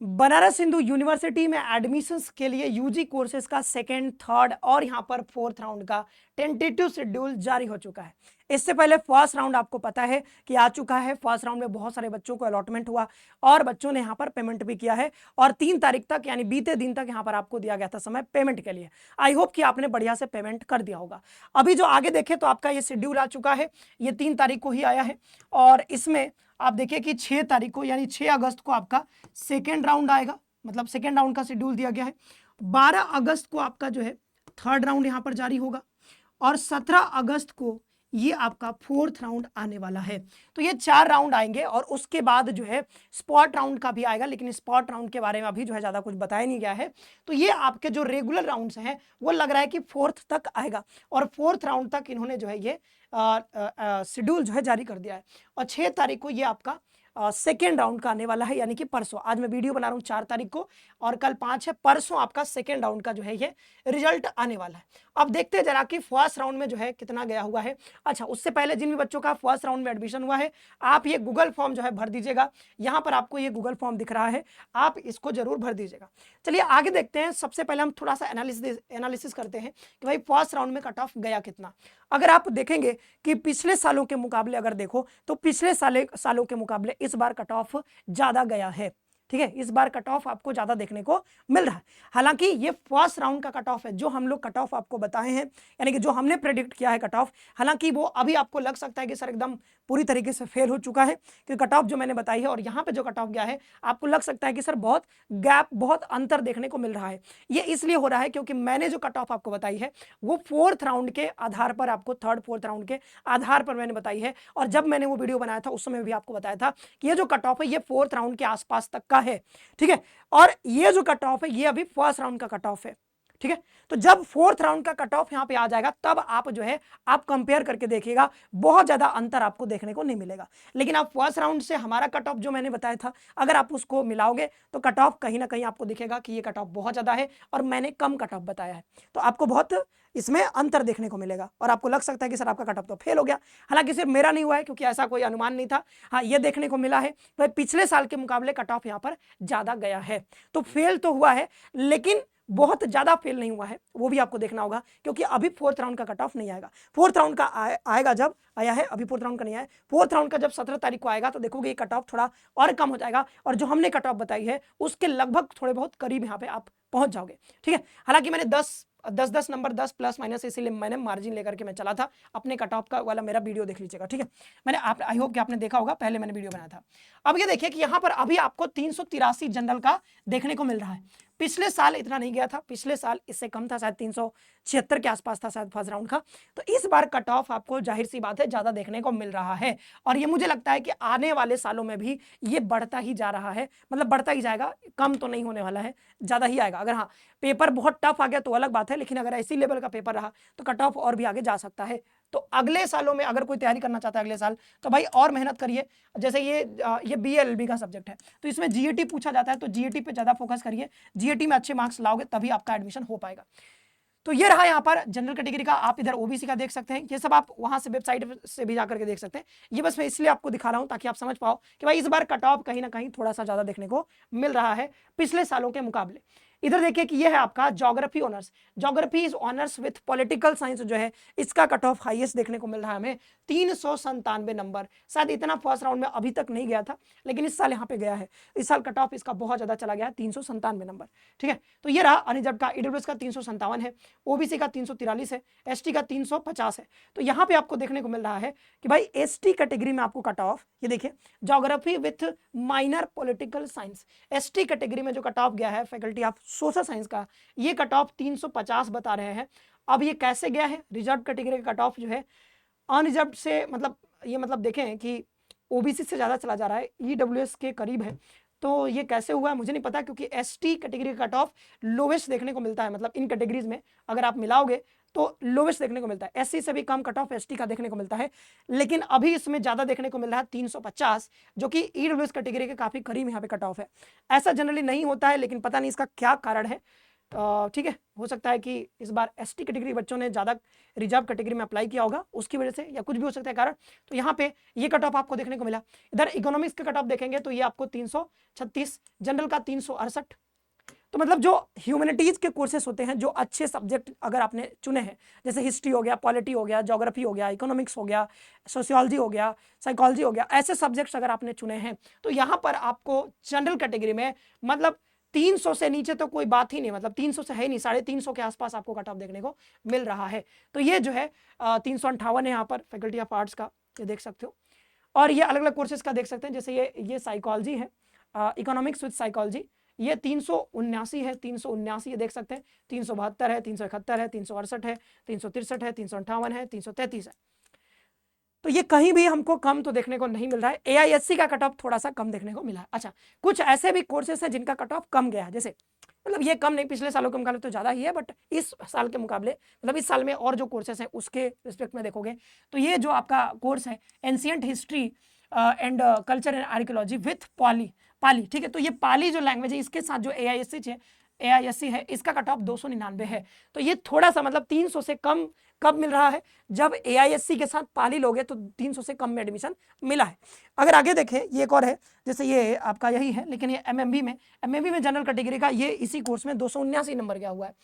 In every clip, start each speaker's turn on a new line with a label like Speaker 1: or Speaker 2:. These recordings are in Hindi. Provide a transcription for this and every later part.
Speaker 1: बनारस हिंदू यूनिवर्सिटी में एडमिशन्स के लिए यूजी कोर्सेज का सेकेंड, थर्ड और यहाँ पर फोर्थ राउंड का टेंटेटिव शेड्यूल जारी हो चुका है। इससे पहले फर्स्ट राउंड आपको पता है कि आ चुका है। फर्स्ट राउंड में बहुत सारे बच्चों को अलॉटमेंट हुआ और बच्चों ने यहाँ पर पेमेंट भी किया है और 3 तारीख तक यानी बीते दिन तक यहाँ पर आपको दिया गया था समय पेमेंट के लिए। आई होप कि आपने बढ़िया से पेमेंट कर दिया होगा। अभी जो आगे देखें तो आपका ये शेड्यूल आ चुका है, ये 3 तारीख को ही आया है और इसमें आप देखिए कि 6 तारीख को यानी 6 अगस्त को आपका सेकेंड राउंड आएगा, मतलब सेकेंड राउंड का शेड्यूल दिया गया है। 12 अगस्त को आपका जो है थर्ड राउंड यहां पर जारी होगा और 17 अगस्त को ये आपका फोर्थ राउंड आने वाला है। तो ये 4 राउंड आएंगे और उसके बाद जो है स्पॉट राउंड का भी आएगा, लेकिन स्पॉट राउंड के बारे में अभी जो है ज्यादा कुछ बताया नहीं गया है। तो ये आपके जो रेगुलर राउंड्स हैं वो लग रहा है कि फोर्थ तक आएगा और फोर्थ राउंड तक इन्होंने जो है ये शेड्यूल जो है जारी कर दिया है और 6 तारीख को ये आपका सेकेंड राउंड का आने वाला है, यानी कि परसों। आज मैं वीडियो बना रहा हूँ 4 तारीख को और कल 5 है, परसों आपका सेकेंड राउंड का जो है ये रिजल्ट आने वाला है। अब देखते हैं जरा कि फर्स्ट राउंड में जो है कितना गया हुआ है। अच्छा, उससे पहले जिन भी बच्चों का फर्स्ट राउंड में एडमिशन हुआ है आप ये गूगल फॉर्म जो है भर दीजिएगा। यहाँ पर आपको ये गूगल फॉर्म दिख रहा है, आप इसको जरूर भर दीजिएगा। चलिए आगे देखते हैं। सबसे पहले हम थोड़ा सा एनालिसिस करते हैं कि भाई फर्स्ट राउंड में कट ऑफ गया कितना। अगर आप देखेंगे कि पिछले सालों के मुकाबले अगर देखो तो पिछले सालों के मुकाबले इस बार कट ऑफ ज्यादा गया है। ठीक है, इस बार कट ऑफ आपको ज्यादा देखने को मिल रहा है। हालांकि ये फर्स्ट राउंड का कट ऑफ है, जो हम लोग कट ऑफ आपको बताए हैं, यानी कि जो हमने प्रेडिक्ट किया है कट ऑफ, हालांकि वो अभी आपको लग सकता है कि सर एकदम पूरी तरीके से फेल हो चुका है, क्योंकि कट ऑफ जो मैंने बताई है और यहाँ पे जो कट ऑफ गया है आपको लग सकता है कि सर बहुत गैप, बहुत अंतर देखने को मिल रहा है। ये इसलिए हो रहा है क्योंकि मैंने जो कट ऑफ आपको बताई है वो फोर्थ राउंड के आधार पर, आपको थर्ड फोर्थ राउंड के आधार पर मैंने बताई है। और जब मैंने वो वीडियो बनाया था उस समय भी आपको बताया था कि ये जो कट ऑफ है ये फोर्थ राउंड के आसपास तक का है। ठीक है, और ये जो कट ऑफ है ये अभी फर्स्ट राउंड का कट ऑफ है। ठीक है, तो जब फोर्थ राउंड का कट ऑफ यहां पे आ जाएगा तब आप जो है आप कंपेयर करके देखिएगा, बहुत ज्यादा अंतर आपको देखने को नहीं मिलेगा। लेकिन आप फर्स्ट राउंड से हमारा कट ऑफ जो मैंने बताया था अगर आप उसको मिलाओगे तो कट ऑफ कहीं ना कहीं आपको दिखेगा कि ये कट ऑफ बहुत ज्यादा है और मैंने कम कट ऑफ बताया है। तो आपको बहुत इसमें अंतर देखने को मिलेगा और आपको लग सकता है कि सर आपका कट ऑफ तो फेल हो गया। हालांकि सिर्फ मेरा नहीं हुआ है, क्योंकि ऐसा कोई अनुमान नहीं था। हाँ, ये देखने को मिला है तो पिछले साल के मुकाबले कट ऑफ यहाँ पर ज्यादा गया है। तो फेल तो हुआ है लेकिन बहुत ज्यादा फेल नहीं हुआ है, वो भी आपको देखना होगा, क्योंकि अभी फोर्थ राउंड का कट ऑफ नहीं आएगा। फोर्थ राउंड का आएगा, जब आया है, अभी फोर्थ राउंड का नहीं आया। फोर्थ राउंड का जब 17 तारीख को आएगा तो देखोगे ये कट ऑफ थोड़ा और कम हो जाएगा और जो हमने कट ऑफ बताई है उसके लगभग थोड़े बहुत करीब यहाँ पे आप पहुंच जाओगे। ठीक है, हालांकि मैंने 10 नंबर 10 प्लस माइनस, इसीलिए मैंने मार्जिन लेकर के मैं चला था। अपने कट ऑफ का वाला मेरा वीडियो देख लीजिएगा। ठीक है, मैंने आप आई होप कि आपने देखा होगा, पहले मैंने वीडियो बनाया था। अब ये देखिए कि यहाँ पर अभी आपको 383 जनरल का देखने को मिल रहा है। पिछले साल इतना नहीं गया था, पिछले साल इससे कम था, शायद 376 के आसपास था शायद फर्स्ट राउंड का। तो इस बार कट ऑफ आपको जाहिर सी बात है ज्यादा देखने को मिल रहा है और ये मुझे लगता है कि आने वाले सालों में भी ये बढ़ता ही जा रहा है, मतलब बढ़ता ही जाएगा, कम तो नहीं होने वाला है, ज्यादा ही आएगा। अगर हाँ पेपर बहुत टफ आ गया तो अलग बात है, लेकिन अगर ऐसी लेवल का पेपर रहा तो कट ऑफ और भी आगे जा सकता है। तो अगले सालों में अगर कोई तैयारी करना चाहता है अगले साल तो भाई और मेहनत करिए। जैसे ये BLLB का सब्जेक्ट है तो इसमें GAT पूछा जाता है, तो GAT पे ज्यादा फोकस करिए। GAT में अच्छे मार्क्स लाओगे तभी आपका एडमिशन हो पाएगा। तो ये रहा यहाँ पर जनरल कैटेगरी का। आप इधर OBC का देख सकते हैं, ये सब आप वहां से वेबसाइट से भी जाकर के देख सकते हैं। ये बस मैं इसलिए आपको दिखा रहा हूं ताकि आप समझ पाओ कि भाई इस बार कट ऑफ कहीं ना कहीं थोड़ा सा ज्यादा देखने को मिल रहा है पिछले सालों के मुकाबले। इधर देखिए कि ये है आपका geography honours. Geography is honours with political science जो है इसका कट ऑफ हाईएस्ट देखने को मिल रहा है हमें 397 नंबर। शायद इतना फर्स्ट राउंड में अभी तक नहीं गया था, लेकिन इस साल यहाँ पे गया है। इस साल कट ऑफ इसका बहुत ज्यादा चला गया है, 397 नंबर। ठीक है, तो ये रहा अनरिजर्व का। ईडब्ल्यूएस का 357 है, OBC का 343 है, ST का 350 है। तो यहाँ पे आपको देखने को मिल रहा है कि भाई ST कैटेगरी में आपको कट ऑफ, ये देखिए geography with minor political science, ST category में जो कट ऑफ गया है फैकल्टी ऑफ सोशल साइंस का, ये कट ऑफ 350 बता रहे हैं। अब ये कैसे गया है? रिजर्व कैटेगरी का कट ऑफ जो है अनरिजर्व से, मतलब ये मतलब देखें कि OBC से ज्यादा चला जा रहा है, EWS के करीब है। तो ये कैसे हुआ है मुझे नहीं पता, क्योंकि ST कैटेगरी का कट ऑफ लोवेस्ट देखने को मिलता है, मतलब इन कैटेगरीज में अगर आप मिलाओगे तो लोवेस्ट देखने को मिलता है। SC से भी कम कट ऑफ ST का देखने को मिलता है, लेकिन अभी इसमें ज्यादा देखने को मिल रहा है 350, जो कि EWS कैटेगरी के काफी करीब यहाँ पे कट ऑफ है। ऐसा जनरली नहीं होता है, लेकिन पता नहीं इसका क्या कारण है। ठीक है, हो सकता है कि इस बार एसटी कैटेगरी बच्चों ने ज़्यादा रिजर्व कैटेगरी में अप्लाई किया होगा, उसकी वजह से या कुछ भी हो सकता है कारण। तो यहाँ पे ये कट ऑफ आपको देखने को मिला। इधर इकोनॉमिक्स का कट ऑफ देखेंगे तो ये आपको 336, जनरल का 368। तो मतलब जो ह्यूमैनिटीज के कोर्सेस होते हैं, जो अच्छे सब्जेक्ट अगर आपने चुने हैं, जैसे हिस्ट्री हो गया, पॉलिटी हो गया, ज्योग्राफी हो गया, इकोनॉमिक्स हो गया, सोशियोलॉजी हो गया, साइकोलॉजी हो गया, ऐसे सब्जेक्ट्स अगर आपने चुने हैं तो यहाँ पर आपको जनरल कैटेगरी में मतलब 300 से नीचे तो कोई बात ही नहीं, मतलब 300 से है नहीं, 350 के आसपास आपको कट ऑफ देखने को मिल रहा है। तो ये जो है 358 है यहाँ पर फैकल्टी ऑफ आर्ट्स का, ये देख सकते हो। और ये अलग अलग कोर्सेज का देख सकते हैं, जैसे ये साइकोलॉजी है, इकोनॉमिक्स विद साइकोलॉजी, ये 379 है, 379 ये देख सकते हैं, 372 है, 371 है, 368 है, 363 है, 358 है, 333 है। तो ये कहीं भी हमको कम तो देखने को नहीं मिल रहा है। एआईएससी का कट ऑफ थोड़ा सा कम देखने को मिला है। अच्छा, कुछ ऐसे भी कोर्सेस हैं जिनका कट ऑफ कम गया है, जैसे मतलब ये कम नहीं, पिछले सालों के मुकाबले तो ज़्यादा ही है, बट इस साल के मुकाबले मतलब इस साल में और जो कोर्सेस हैं उसके रिस्पेक्ट में देखोगे तो ये जो आपका कोर्स है ancient history and culture and archaeology with Pali, ठीक है। तो ये पाली जो लैंग्वेज है इसके साथ जो एआईएससी है इसका कट ऑफ 299 है। तो ये थोड़ा सा मतलब 300 से कम कब मिल रहा है, जब एआईएससी के साथ पाली लोगे तो 300 से कम में एडमिशन मिला है। अगर आगे देखें, ये एक और है, जैसे ये आपका यही है, लेकिन ये एमएमबी में जनरल कैटेगरी का ये इसी कोर्स में 279 नंबर गया हुआ है।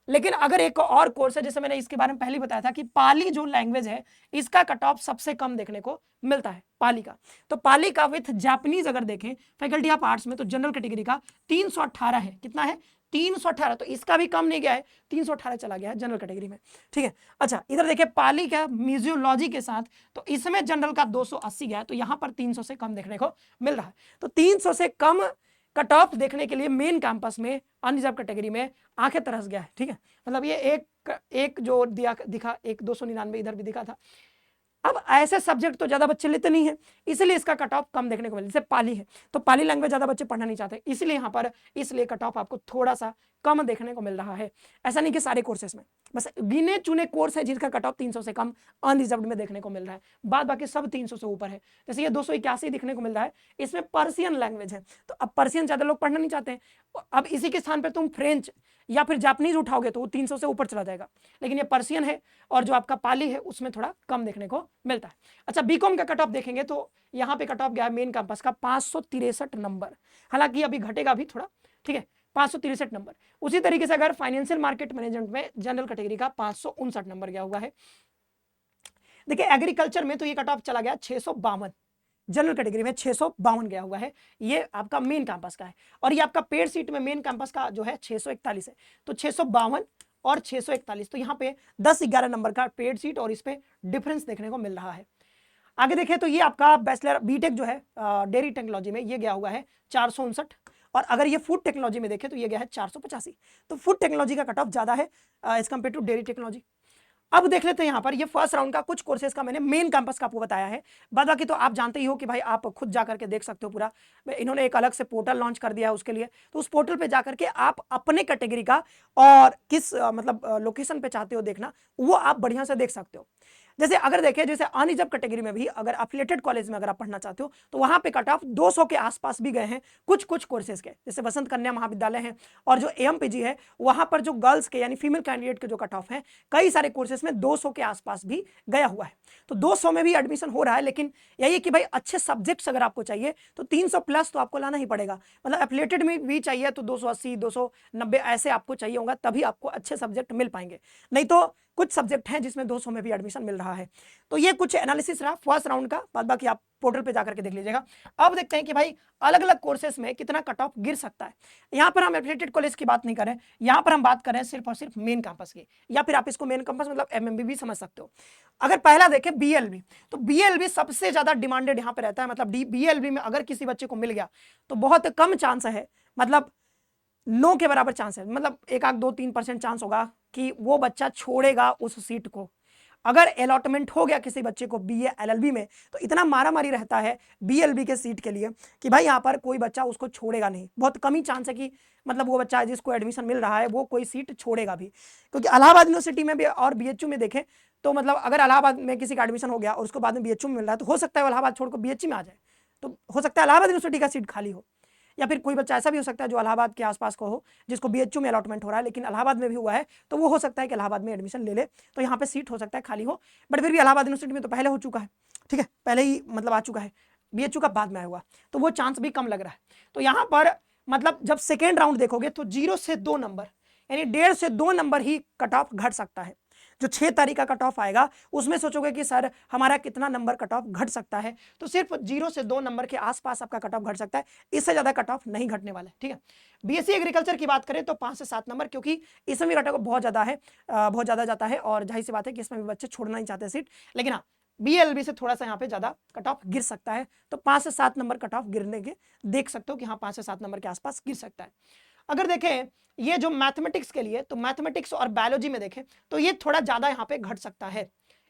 Speaker 1: लेकिन अगर एक और कोर्स है, जैसे मैंने इसके बारे में पहले ही बताया था कि पाली जो लैंग्वेज है इसका कट ऑफ सबसे कम देखने को मिलता है, पाली का। तो पाली का विथ जापानीज अगर देखें फैकल्टी ऑफ आर्ट्स में तो जनरल कैटेगरी का 318 है। कितना है? 318। तो इसका भी कम नहीं गया है, 318 चला गया है जनरल कैटेगरी में, ठीक है। अच्छा, इधर देखिए पाली का म्यूजियोलॉजी के साथ, तो इसमें जनरल का 280 गया है, तो यहाँ पर 300 से कम देखने को मिल रहा है। तो 300 से कम कट ऑफ देखने के लिए मेन कैंपस में अनरिजर्व कैटेगरी में आंखें तरस गया है, ठीक है। मतलब ये एक जो दिखा एक 299 इधर भी दिखा था। अब ऐसे सब्जेक्ट तो ज्यादा बच्चे लेते नहीं है, इसलिए इसका कट ऑफ कम देखने को मिले। जैसे पाली है तो पाली लैंग्वेज ज्यादा बच्चे पढ़ना नहीं चाहते, इसलिए यहाँ पर इसलिए कट ऑफ आपको थोड़ा सा कम देखने को मिल रहा है। ऐसा नहीं कि सारे कोर्सेज में, बस गिने चुने कोर्स है जिनका कट ऑफ 300 से कम अनरिजर्व्ड में देखने को मिल रहा है, बाद बाकी सब 300 से ऊपर है। जैसे ये 281 देखने को मिल रहा है, इसमें पर्सियन लैंग्वेज है, तो अब पर्सियन ज्यादा लोग पढ़ना नहीं चाहते हैं। अब इसी के स्थान पर तुम फ्रेंच या फिर जापानीज उठाओगे तो वो 300 से ऊपर चला जाएगा, लेकिन ये पर्सियन है और जो आपका पाली है उसमें थोड़ा कम देखने को मिलता है। अच्छा, बीकॉम का कट ऑफ देखेंगे तो यहाँ पे कट ऑफ गया है मेन कैंपस का 563 नंबर, हालांकि अभी घटेगा भी थोड़ा, ठीक है, 563 नंबर। उसी तरीके से अगर फाइनेंशियल मार्केट मैनेजमेंट में जनरल कैटेगरी का 559 नंबर गया हुआ है। देखिए एग्रीकल्चर में तो ये कट ऑफ चला गया 652, जनरल कैटेगरी में 652 गया हुआ है, ये आपका मेन कैंपस का है। और ये आपका पेड सीट में मेन कैंपस का जो है 641 है, तो 652 और 641, तो यहाँ पे 10-11 नंबर का पेड सीट और इस पे डिफरेंस देखने को मिल रहा है। आगे देखें तो ये आपका बैचलर बीटेक जो है डेयरी टेक्नोलॉजी में ये गया हुआ है 459, और अगर ये फूड टेक्नोलॉजी में देखें तो ये गया है 485। तो फूड टेक्नोलॉजी का कट ऑफ ज्यादा है as compare to dairy technology. अब देख लेते हैं यहाँ पर, ये फर्स्ट राउंड का कुछ कोर्सेज का मैंने मेन कैंपस का आपको बताया है, बाद बाकी तो आप जानते ही हो कि भाई आप खुद जा करके देख सकते हो पूरा। इन्होंने एक अलग से पोर्टल लॉन्च कर दिया है उसके लिए, तो उस पोर्टल पे जा करके आप अपने कैटेगरी का और किस मतलब लोकेशन पे चाहते हो देखना, वो आप बढ़िया से देख सकते हो। जैसे अगर देखें, जैसे अनरिजर्व कैटेगरी में भी अगर अफिलिएटेड कॉलेज में अगर आप पढ़ना चाहते हो तो वहां पे कट ऑफ 200 के आसपास भी गए हैं कुछ कुछ कोर्सेज के, जैसे वसंत कन्या महाविद्यालय है और जो एएमपीजी है वहां पर जो गर्ल्स के यानी फीमेल कैंडिडेट के जो कट ऑफ है कई सारे कोर्सेज में 200 के आसपास भी गया हुआ है। तो 200 में भी एडमिशन हो रहा है, लेकिन यही है कि भाई अच्छे सब्जेक्ट्स अगर आपको चाहिए तो 300 प्लस तो आपको लाना ही पड़ेगा। मतलब एफिलिएटेड में भी चाहिए तो 280 290 ऐसे आपको चाहिए होगा, तभी आपको अच्छे सब्जेक्ट मिल पाएंगे, नहीं तो कुछ सब्जेक्ट हैं जिसमें 200 में भी एडमिशन मिल रहा है। तो ये कुछ एनालिसिस रहा फर्स्ट राउंड का, बाद बाकी आप पोर्टल पे जाकर के देख लीजिएगा। अब देखते हैं कि भाई अलग अलग कोर्सेज में कितना कट ऑफ गिर सकता है। यहाँ पर हम एफिलिएटेड कॉलेज की बात नहीं करें, यहाँ पर हम बात करें सिर्फ और सिर्फ मेन कैंपस की, या फिर आप इसको मेन कैंपस मतलब एमएमबी भी समझ सकते हो। अगर पहला देखें बीएलबी, तो बीएलबी सबसे ज्यादा डिमांडेड यहाँ पे रहता है। मतलब बीएलबी में अगर किसी बच्चे को मिल गया तो बहुत कम चांस है, मतलब 9 के बराबर चांस है, मतलब 1-2-3% चांस होगा कि वो बच्चा छोड़ेगा उस सीट को। अगर अलॉटमेंट हो गया किसी बच्चे को बीए एलएलबी में तो इतना मारामारी रहता है बीएलबी के सीट के लिए कि भाई यहाँ पर कोई बच्चा उसको छोड़ेगा नहीं, बहुत कम ही चांस है कि मतलब वो बच्चा जिसको एडमिशन मिल रहा है वो कोई सीट छोड़ेगा भी। क्योंकि इलाहाबाद यूनिवर्सिटी में भी और बीएचयू में देखें तो मतलब अगर इलाहाबाद में किसी का एडमिशन हो गया और उसको बाद में बीएचयू में मिल रहा है तो हो सकता है वो इलाहाबाद छोड़कर बीएचयू में आ जाए, तो हो सकता है इलाहाबाद यूनिवर्सिटी का सीट खाली हो, या फिर कोई बच्चा ऐसा भी हो सकता है जो इलाहाबाद के आसपास को हो, जिसको बीएचयू में अलॉटमेंट हो रहा है लेकिन इलाहाबाद में भी हुआ है, तो वो हो सकता है कि इलाहाबाद में एडमिशन ले ले, तो यहाँ पे सीट हो सकता है खाली हो, बट फिर भी इलाहाबाद यूनिवर्सिटी में तो पहले हो चुका है, ठीक है, पहले ही मतलब आ चुका है, बीएचयू का बाद में आया हुआ, तो वो चांस भी कम लग रहा है। तो यहाँ पर मतलब जब सेकेंड राउंड देखोगे तो 0 से 2 नंबर यानी 1.5 से 2 नंबर ही कट ऑफ घट सकता है। जो 6 तारीख का कट ऑफ आएगा उसमें सोचोगे कि सर हमारा कितना नंबर कट ऑफ घट सकता है, तो सिर्फ 0 से 2 नंबर के आसपास आपका कट ऑफ घट सकता है, इससे ज्यादा कट ऑफ नहीं घटने वाला है, ठीक है। बीएससी एग्रीकल्चर की बात करें तो 5 से 7 नंबर, क्योंकि इसमें भी कट ऑफ बहुत ज्यादा है, बहुत ज्यादा जाता है, और जाहिर सी बात है कि इसमें भी बच्चे छोड़ना नहीं चाहते सीट, लेकिन हाँ बीएलबी से थोड़ा सा यहाँ पे ज्यादा कट ऑफ गिर सकता है, तो 5 से 7 नंबर कट ऑफ गिरने के देख सकते हो कि हाँ 5 से 7 नंबर के आसपास गिर सकता है। अगर देखें ये जो मैथमेटिक्स के लिए, तो मैथमेटिक्स और बायोलॉजी में देखें तो ये थोड़ा ज्यादा यहाँ पे घट सकता है,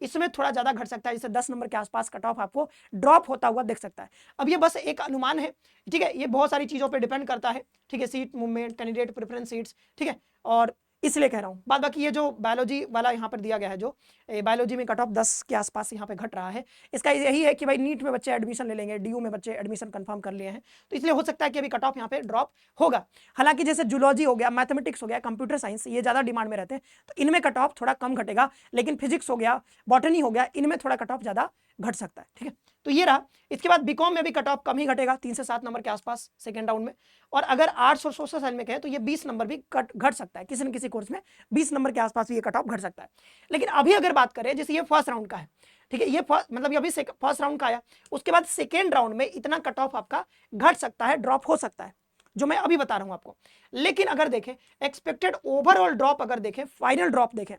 Speaker 1: इसमें थोड़ा ज्यादा घट सकता है, जैसे 10 नंबर के आसपास कट ऑफ आपको ड्रॉप होता हुआ देख सकता है। अब ये बस एक अनुमान है, ठीक है, ये बहुत सारी चीजों पे डिपेंड करता है, ठीक है, seat movement, candidate preference seats, ठीक है, और इसलिए कह रहा हूँ। बाद बाकी ये जो बायोलॉजी वाला यहाँ पर दिया गया है, जो बायोलॉजी में कट ऑफ 10 के आसपास यहाँ पे घट रहा है, इसका यही है कि भाई नीट में बच्चे एडमिशन ले लेंगे, डीयू में बच्चे एडमिशन कंफर्म कर लिए हैं, तो इसलिए हो सकता है कि अभी कट ऑफ यहाँ पे ड्रॉप होगा। हालांकि जैसे जूलॉजी हो गया, मैथमेटिक्स हो गया, कंप्यूटर साइंस, ये ज्यादा डिमांड में रहते हैं, तो इनमें कट ऑफ थोड़ा कम घटेगा, लेकिन फिजिक्स हो गया, बॉटनी हो गया, इनमें थोड़ा कट ऑफ ज्यादा घट सकता है, ठीक है। तो ये रहा। इसके बाद बीकॉम में भी कट ऑफ कम ही घटेगा, 3 से 7 नंबर के आसपास सेकंड राउंड में, और अगर आर्ट्स और सोशल साइंस में कहें तो ये 20 नंबर भी घट सकता है, किसी न किसी कोर्स में 20 नंबर के आसपास भी ये कट ऑफ घट सकता है। लेकिन अभी अगर बात करें, जैसे ये फर्स्ट राउंड का है, ठीक है, ये मतलब अभी फर्स्ट राउंड का आया, उसके बाद सेकेंड राउंड में इतना कट ऑफ आपका घट सकता है, ड्रॉप हो सकता है, जो मैं अभी बता रहा हूं आपको। लेकिन अगर देखें एक्सपेक्टेड ओवरऑल ड्रॉप, अगर देखें फाइनल ड्रॉप देखें,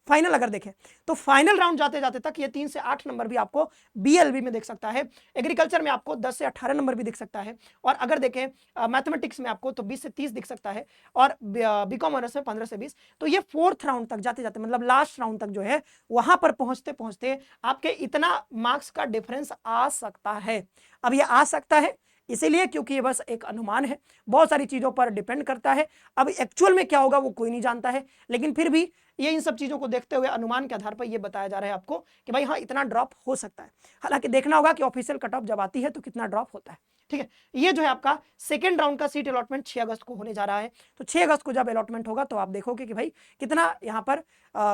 Speaker 1: फाइनल अगर देखें तो फाइनल राउंड जाते जाते तक ये 3 से 8 नंबर भी आपको बीएलबी में देख सकता है, एग्रीकल्चर में आपको 10 से 18 नंबर भी दिख सकता है, और अगर देखें मैथमेटिक्स में आपको तो 20 से 30 दिख सकता है, और बीकॉम ऑनर्स में 15 से 20। तो ये फोर्थ राउंड तक जाते जाते मतलब लास्ट राउंड तक जो है वहां पर पहुंचते पहुंचते आपके इतना मार्क्स का डिफरेंस आ सकता है। अब ये आ सकता है इसीलिए क्योंकि ये बस एक अनुमान है, बहुत सारी चीजों पर डिपेंड करता है, अब एक्चुअल में क्या होगा वो कोई नहीं जानता है, लेकिन फिर भी ये इन सब चीजों को देखते हुए अनुमान के आधार पर ये बताया जा रहा है आपको कि भाई हाँ इतना ड्रॉप हो सकता है। हालांकि देखना होगा कि ऑफिशियल कट ऑफ जब आती है तो कितना ड्रॉप होता है, ठीक है। ये जो है आपका सेकेंड राउंड का सीट अलॉटमेंट 6 अगस्त को होने जा रहा है, तो 6 अगस्त को जब अलॉटमेंट होगा तो आप देखोगे कि भाई कितना यहाँ पर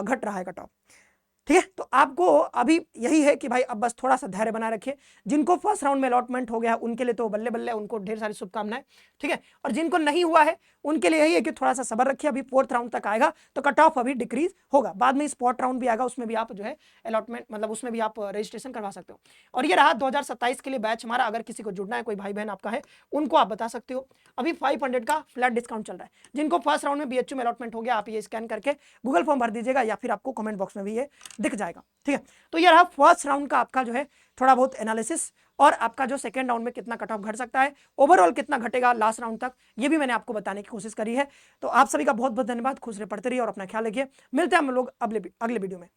Speaker 1: घट रहा है कट ऑफ, ठीक है। तो आपको अभी यही है कि भाई अब बस थोड़ा सा धैर्य बनाए रखिए, जिनको फर्स्ट राउंड में अलॉटमेंट हो गया उनके लिए तो बल्ले बल्ले, उनको ढेर सारी शुभकामनाएं, ठीक है, और जिनको नहीं हुआ है उनके लिए यही है कि थोड़ा सा सब्र रखिए, अभी फोर्थ राउंड तक आएगा तो कट ऑफ अभी डिक्रीज होगा, बाद में स्पॉट राउंड भी आएगा, उसमें भी आप जो है अलॉटमेंट मतलब उसमें भी आप रजिस्ट्रेशन करवा सकते हो। और ये रहा 2027 के लिए बैच हमारा, अगर किसी को जुड़ना है, कोई भाई बहन आपका है, उनको आप बता सकते हो, अभी 500 का फ्लैट डिस्काउंट चल रहा है। जिनको फर्स्ट राउंड में बीएचयू में अलॉटमेंट हो गया, आप ये स्कैन करके गूगल फॉर्म भर दीजिएगा या फिर आपको कमेंट बॉक्स में भी ये दिख जाएगा, ठीक है। तो ये रहा फर्स्ट राउंड का आपका जो है थोड़ा बहुत एनालिसिस, और आपका जो सेकंड राउंड में कितना कट ऑफ घट सकता है, ओवरऑल कितना घटेगा लास्ट राउंड तक, ये भी मैंने आपको बताने की कोशिश करी है। तो आप सभी का बहुत बहुत धन्यवाद, खुश रहे, पढ़ते रहिए और अपना ख्याल रखिए। मिलते हैं हम लोग अगले वीडियो में।